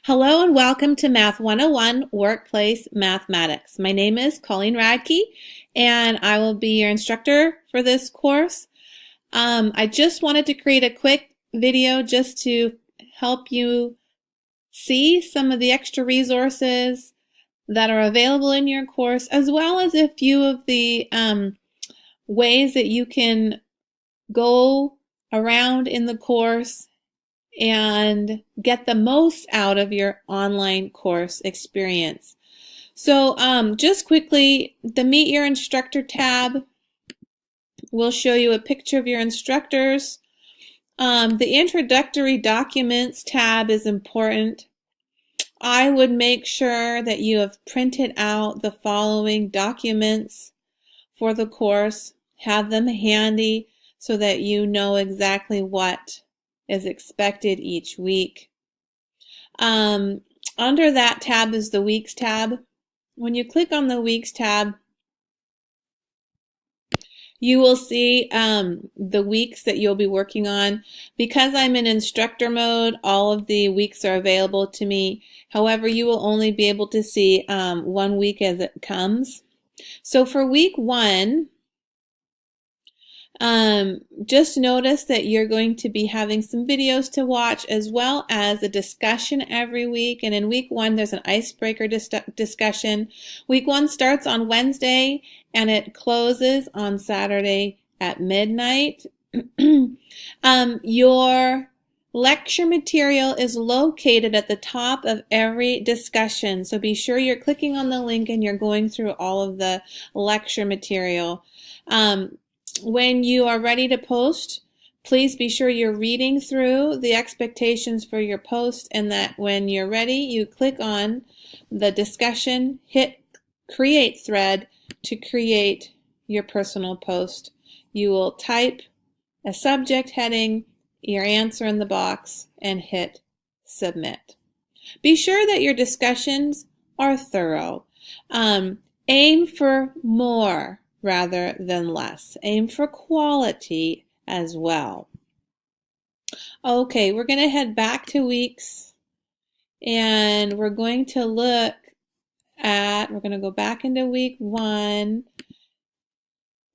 Hello and welcome to Math 101 Workplace Mathematics. My name is Colleen Radke and I will be your instructor for this course. I just wanted to create a quick video just to help you see some of the extra resources that are available in your course, as well as a few of the ways that you can go around in the course and get the most out of your online course experience. So just quickly, the Meet Your Instructor tab will show you a picture of your instructors. The Introductory Documents tab is important. I would make sure that you have printed out the following documents for the course, have them handy so that you know exactly what is expected each week. Under that tab is the Weeks tab. When you click on the Weeks tab, you will see the weeks that you'll be working on. Because I'm in instructor mode, all of the weeks are available to me. However, you will only be able to see 1 week as it comes. So for week 1, just notice that you're going to be having some videos to watch as well as a discussion every week. And in week 1, there's an icebreaker discussion. Week 1 starts on Wednesday and it closes on Saturday at midnight. Your lecture material is located at the top of every discussion. So be sure you're clicking on the link and you're going through all of the lecture material. When you are ready to post, please be sure you're reading through the expectations for your post, and that when you're ready, you click on the discussion, hit create thread to create your personal post. You will type a subject heading, your answer in the box, and hit submit. Be sure that your discussions are thorough. Aim for more rather than less. Aim for quality as well. Okay, we're going to head back to weeks and we're going to look at, we're going to go back into week 1,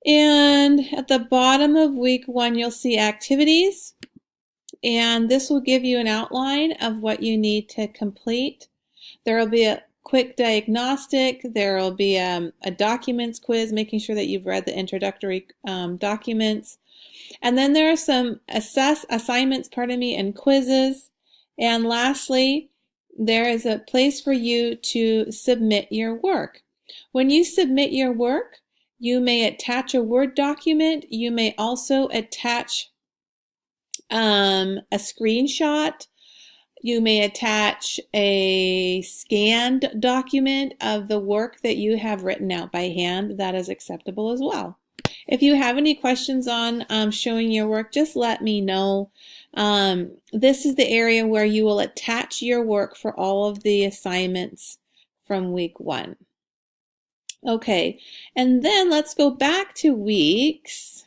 and at the bottom of week 1 you'll see activities, and this will give you an outline of what you need to complete. There will be a quick diagnostic, there will be a documents quiz, making sure that you've read the introductory documents. And then there are some assignments, and quizzes. And lastly, there is a place for you to submit your work. When you submit your work, you may attach a Word document. You may also attach a screenshot. You may attach a scanned document of the work that you have written out by hand. That is acceptable as well. If you have any questions on showing your work, just let me know. This is the area where you will attach your work for all of the assignments from week 1. Okay, and then let's go back to weeks.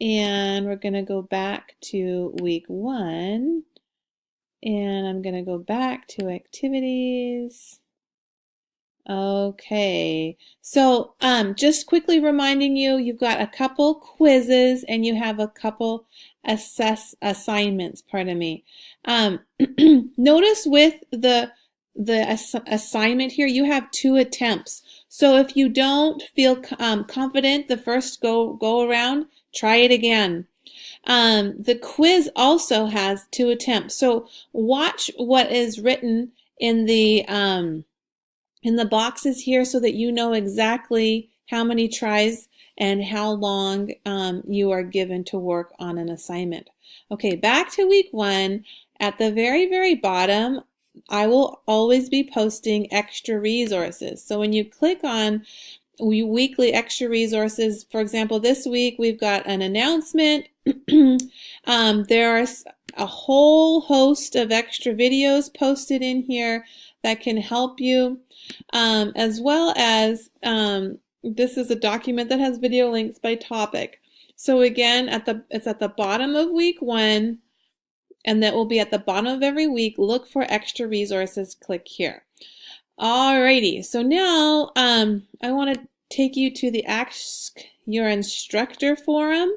And we're going to go back to week 1. And I'm going to go back to activities. Okay, so just quickly reminding you, you've got a couple quizzes and you have a couple assignments, Notice with the assignment here, you have 2 attempts. So if you don't feel confident the first go around, try it again. The quiz also has 2 attempts. So watch what is written in the boxes here so that you know exactly how many tries and how long you are given to work on an assignment. Okay, back to week 1. At the very, very bottom, I will always be posting extra resources. So when you click on weekly extra resources, for example, this week we've got an announcement. There are a whole host of extra videos posted in here that can help you, as well as this is a document that has video links by topic. So again, it's at the bottom of week 1. and that will be at the bottom of every week. Look for extra resources, click here. Alrighty, so now I want to take you to the Ask Your Instructor forum.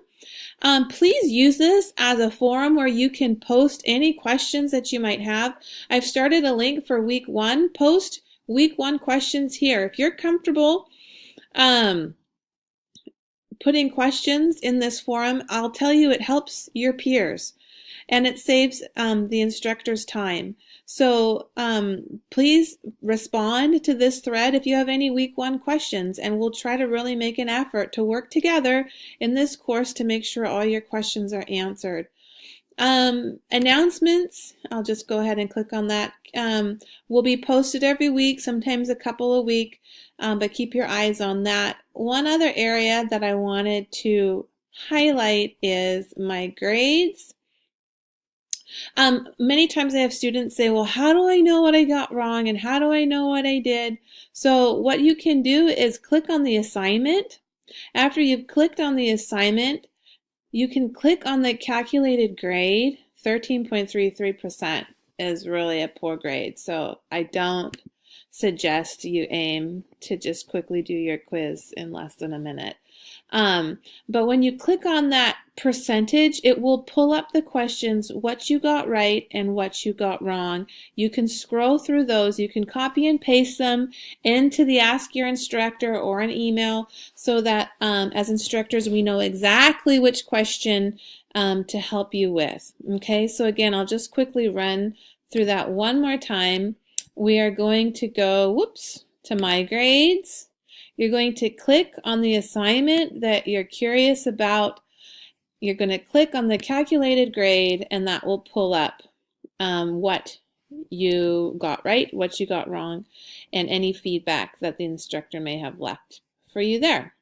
Please use this as a forum where you can post any questions that you might have. I've started a link for week 1. Post week 1 questions here. If you're comfortable putting questions in this forum, I'll tell you it helps your peers and it saves the instructor's time. So please respond to this thread if you have any week 1 questions, and we'll try to really make an effort to work together in this course to make sure all your questions are answered. Announcements, I'll just go ahead and click on that, will be posted every week, sometimes a couple a week, but keep your eyes on that. One other area that I wanted to highlight is my grades. Many times I have students say, well, how do I know what I got wrong and how do I know what I did? So what you can do is click on the assignment. After you've clicked on the assignment, you can click on the calculated grade. 13.33% is really a poor grade, so I don't suggest you aim to just quickly do your quiz in less than a minute. But when you click on that percentage, it will pull up the questions, what you got right and what you got wrong. You can scroll through those. You can copy and paste them into the Ask Your Instructor or an email so that as instructors we know exactly which question to help you with. Okay, so again, I'll just quickly run through that one more time. We are going to go, to My Grades. You're going to click on the assignment that you're curious about. You're going to click on the calculated grade, and that will pull up what you got right, what you got wrong, and any feedback that the instructor may have left for you there.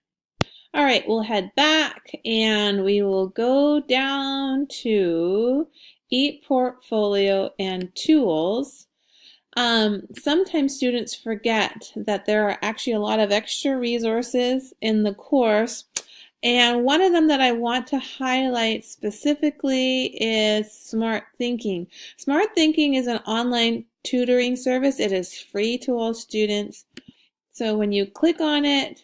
All right, we'll head back and we will go down to ePortfolio and Tools. Sometimes students forget that there are actually a lot of extra resources in the course, and one of them that I want to highlight specifically is Smart Thinking. Smart Thinking is an online tutoring service. It is free to all students. So when you click on it,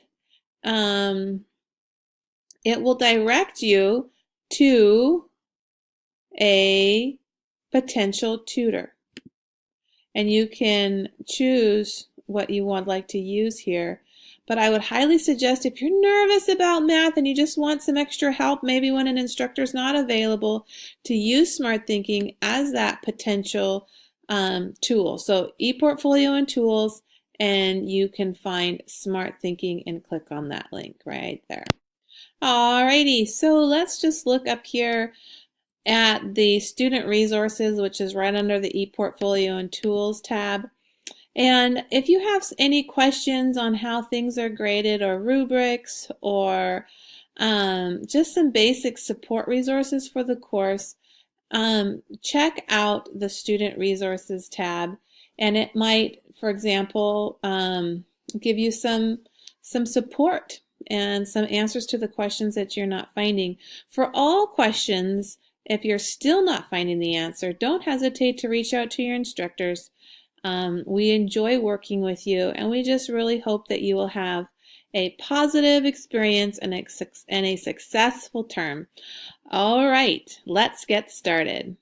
it will direct you to a potential tutor. And you can choose what you would like to use here. But I would highly suggest if you're nervous about math and you just want some extra help, maybe when an instructor is not available, to use Smart Thinking as that potential tool. So ePortfolio and Tools, and you can find Smart Thinking and click on that link right there. Alrighty, so let's just look up here at the Student Resources, which is right under the ePortfolio and Tools tab. And if you have any questions on how things are graded or rubrics or just some basic support resources for the course, check out the Student Resources tab, and it might, for example, give you some support and some answers to the questions that you're not finding. For all questions, if you're still not finding the answer, don't hesitate to reach out to your instructors. We enjoy working with you, and we just really hope that you will have a positive experience and a successful term. All right, let's get started.